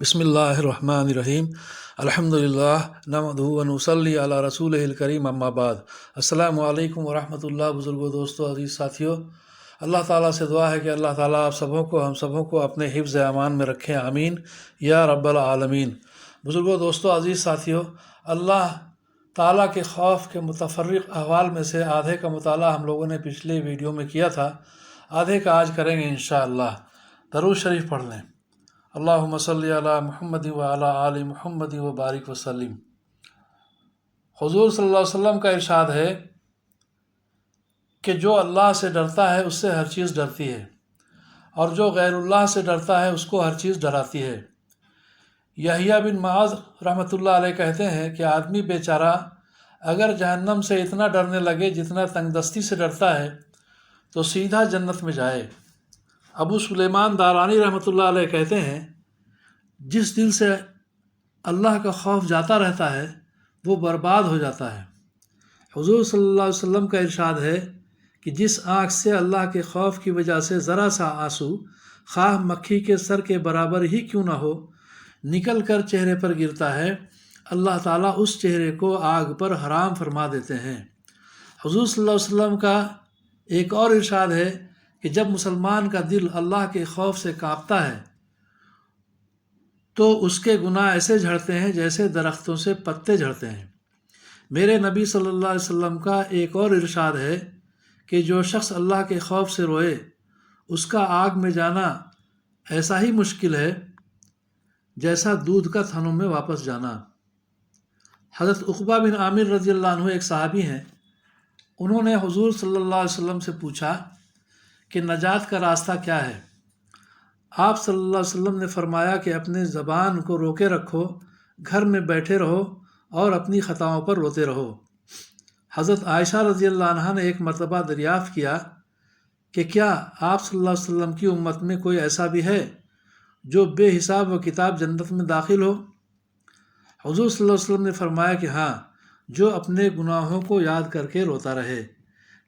بسم اللہ الرحمن الرحیم الحمدللہ نحمدہ و نصلی علی رسولہ الکریم اما بعد۔ السلام علیکم ورحمۃ اللہ۔ بزرگوں، دوستوں، عزیز ساتھیوں، اللہ تعالیٰ سے دعا ہے کہ اللہ تعالیٰ ہم سبوں کو اپنے حفظ امان میں رکھیں، آمین یا رب العالمین۔ بزرگوں، دوستوں، عزیز ساتھیوں، اللہ تعالیٰ کے خوف کے متفرق احوال میں سے آدھے کا مطالعہ ہم لوگوں نے پچھلے ویڈیو میں کیا تھا، آدھے کا آج کریں گے انشاءاللہ۔ درود شریف پڑھ لیں۔ اللہم صلی علی محمد و علی آل محمد و بارک وسلم۔ حضور صلی اللہ علیہ وسلم کا ارشاد ہے کہ جو اللہ سے ڈرتا ہے اس سے ہر چیز ڈرتی ہے، اور جو غیر اللہ سے ڈرتا ہے اس کو ہر چیز ڈراتی ہے۔ یحییٰ بن معاذ رحمۃ اللہ علیہ کہتے ہیں کہ آدمی بیچارہ اگر جہنم سے اتنا ڈرنے لگے جتنا تنگ دستی سے ڈرتا ہے تو سیدھا جنت میں جائے۔ ابو سلیمان دارانی رحمۃ اللہ علیہ کہتے ہیں جس دل سے اللہ کا خوف جاتا رہتا ہے وہ برباد ہو جاتا ہے۔ حضور صلی اللہ علیہ وسلم کا ارشاد ہے کہ جس آنکھ سے اللہ کے خوف کی وجہ سے ذرا سا آنسو خواہ مکھی کے سر کے برابر ہی کیوں نہ ہو نکل کر چہرے پر گرتا ہے، اللہ تعالیٰ اس چہرے کو آگ پر حرام فرما دیتے ہیں۔ حضور صلی اللہ علیہ وسلم کا ایک اور ارشاد ہے کہ جب مسلمان کا دل اللہ کے خوف سے کانپتا ہے تو اس کے گناہ ایسے جھڑتے ہیں جیسے درختوں سے پتے جھڑتے ہیں۔ میرے نبی صلی اللہ علیہ وسلم کا ایک اور ارشاد ہے کہ جو شخص اللہ کے خوف سے روئے اس کا آگ میں جانا ایسا ہی مشکل ہے جیسا دودھ کا تھنوں میں واپس جانا۔ حضرت عقبہ بن عامر رضی اللہ عنہ ایک صحابی ہیں، انہوں نے حضور صلی اللہ علیہ وسلم سے پوچھا کہ نجات کا راستہ کیا ہے؟ آپ صلی اللہ علیہ وسلم نے فرمایا کہ اپنے زبان کو روکے رکھو، گھر میں بیٹھے رہو اور اپنی خطاؤں پر روتے رہو۔ حضرت عائشہ رضی اللہ عنہا نے ایک مرتبہ دریافت کیا کہ کیا آپ صلی اللہ علیہ وسلم کی امت میں کوئی ایسا بھی ہے جو بے حساب و کتاب جنت میں داخل ہو؟ حضور صلی اللہ علیہ وسلم نے فرمایا کہ ہاں، جو اپنے گناہوں کو یاد کر کے روتا رہے۔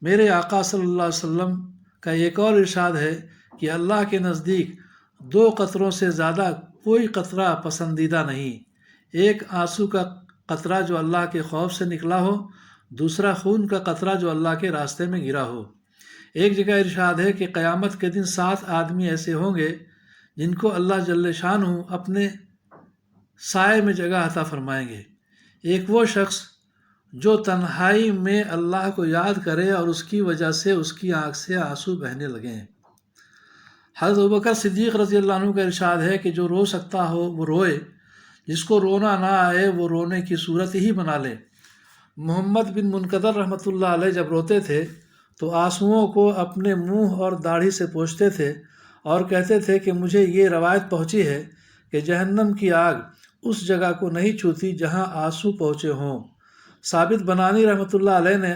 میرے آقا صلی اللہ علیہ وسلم کا ایک اور ارشاد ہے کہ اللہ کے نزدیک 2 قطروں سے زیادہ کوئی قطرہ پسندیدہ نہیں، ایک آنسو کا قطرہ جو اللہ کے خوف سے نکلا ہو، دوسرا خون کا قطرہ جو اللہ کے راستے میں گرا ہو۔ ایک جگہ ارشاد ہے کہ قیامت کے دن 7 آدمی ایسے ہوں گے جن کو اللہ جل شانہ اپنے سائے میں جگہ عطا فرمائیں گے۔ ایک وہ شخص جو تنہائی میں اللہ کو یاد کرے اور اس کی وجہ سے اس کی آنکھ سے آنسو بہنے لگیں۔ حضرت ابوبکر صدیق رضی اللہ عنہ کا ارشاد ہے کہ جو رو سکتا ہو وہ روئے، جس کو رونا نہ آئے وہ رونے کی صورت ہی بنا لے۔ محمد بن منقدر رحمۃ اللہ علیہ جب روتے تھے تو آنسوؤں کو اپنے منہ اور داڑھی سے پوچھتے تھے اور کہتے تھے کہ مجھے یہ روایت پہنچی ہے کہ جہنم کی آگ اس جگہ کو نہیں چھوتی جہاں آنسو پہنچے ہوں۔ ثابت بنانی رحمۃ اللہ علیہ نے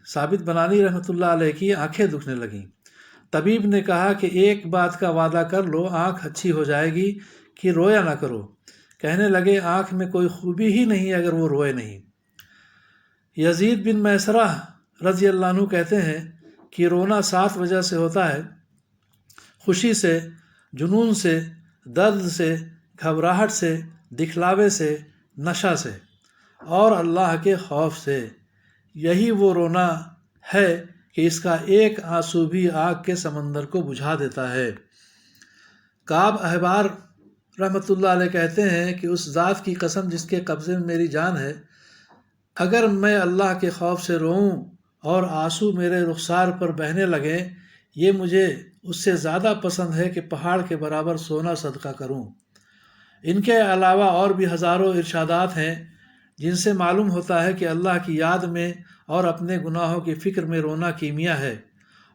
ثابت بنانی رحمۃ اللہ علیہ کی آنکھیں دکھنے لگیں۔ طبیب نے کہا کہ ایک بات کا وعدہ کر لو، آنکھ اچھی ہو جائے گی کہ رویا نہ کرو۔ کہنے لگے آنکھ میں کوئی خوبی ہی نہیں اگر وہ روئے نہیں۔ یزید بن میسرہ رضی اللہ عنہ کہتے ہیں کہ رونا 7 وجہ سے ہوتا ہے: خوشی سے، جنون سے، درد سے، گھبراہٹ سے، دکھلاوے سے، نشہ سے اور اللہ کے خوف سے۔ یہی وہ رونا ہے کہ اس کا ایک آنسو بھی آگ کے سمندر کو بجھا دیتا ہے۔ کعب احبار رحمۃ اللہ علیہ کہتے ہیں کہ اس ذات کی قسم جس کے قبضے میں میری جان ہے، اگر میں اللہ کے خوف سے روؤں اور آنسو میرے رخسار پر بہنے لگیں، یہ مجھے اس سے زیادہ پسند ہے کہ پہاڑ کے برابر سونا صدقہ کروں۔ ان کے علاوہ اور بھی ہزاروں ارشادات ہیں جن سے معلوم ہوتا ہے کہ اللہ کی یاد میں اور اپنے گناہوں کی فکر میں رونا کیمیا ہے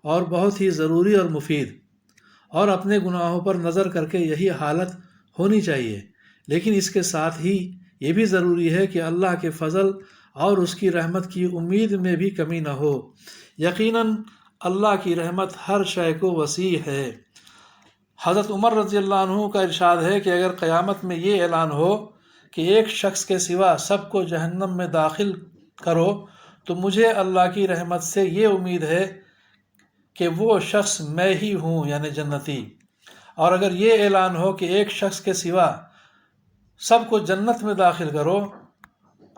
اور بہت ہی ضروری اور مفید، اور اپنے گناہوں پر نظر کر کے یہی حالت ہونی چاہیے۔ لیکن اس کے ساتھ ہی یہ بھی ضروری ہے کہ اللہ کے فضل اور اس کی رحمت کی امید میں بھی کمی نہ ہو۔ یقیناً اللہ کی رحمت ہر شے کو وسیع ہے۔ حضرت عمر رضی اللہ عنہ کا ارشاد ہے کہ اگر قیامت میں یہ اعلان ہو کہ ایک شخص کے سوا سب کو جہنم میں داخل کرو تو مجھے اللہ کی رحمت سے یہ امید ہے کہ وہ شخص میں ہی ہوں، یعنی جنتی۔ اور اگر یہ اعلان ہو کہ ایک شخص کے سوا سب کو جنت میں داخل کرو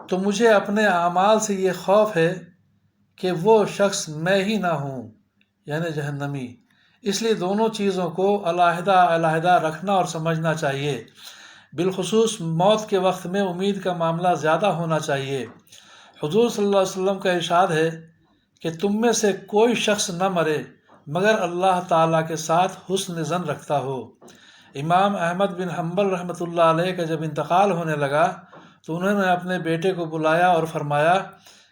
تو مجھے اپنے اعمال سے یہ خوف ہے کہ وہ شخص میں ہی نہ ہوں، یعنی جہنمی۔ اس لیے دونوں چیزوں کو علیحدہ علیحدہ رکھنا اور سمجھنا چاہیے۔ بالخصوص موت کے وقت میں امید کا معاملہ زیادہ ہونا چاہیے۔ حضور صلی اللہ علیہ وسلم کا ارشاد ہے کہ تم میں سے کوئی شخص نہ مرے مگر اللہ تعالیٰ کے ساتھ حسن ظن رکھتا ہو۔ امام احمد بن حنبل رحمۃ اللہ علیہ کا جب انتقال ہونے لگا تو انہوں نے اپنے بیٹے کو بلایا اور فرمایا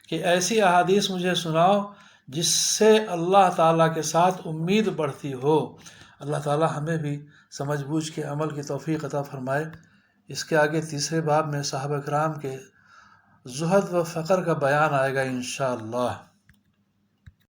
کہ ایسی احادیث مجھے سناؤ جس سے اللہ تعالیٰ کے ساتھ امید بڑھتی ہو۔ اللہ تعالیٰ ہمیں بھی سمجھ بوجھ کے عمل کی توفیق عطا فرمائے۔ اس کے آگے تیسرے باب میں صحابہ کرام کے زہد و فقر کا بیان آئے گا انشاءاللہ۔